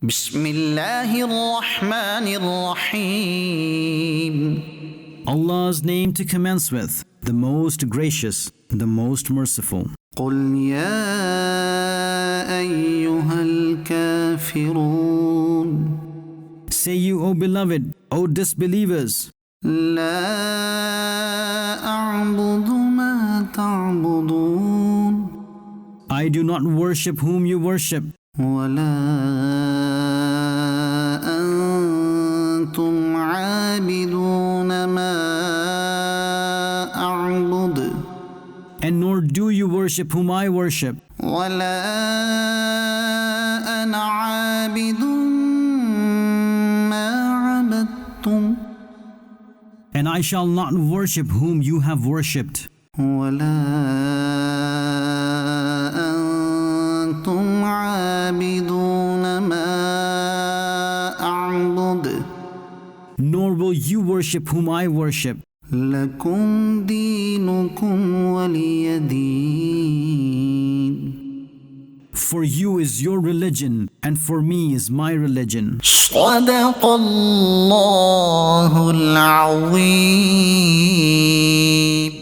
بسم الله الرحمن الرحيم. Allah's name to commence with, the most gracious, the most merciful. قل يا أيها الكافرون. Say you, O beloved, O disbelievers, لا أعبد ما تعبدون. I do not worship whom you worship, ولا أنتم عابدون ما أعبد. and nor do you worship whom I worship, ولا أنا عابد ما عبدتم. and I shall not worship whom you have worshipped, ولا أنتم عابدون ما أعبد. nor will you worship whom I worship. لكم دينكم ولي دين. For you is your religion, and for me is my religion. صدق الله العظيم.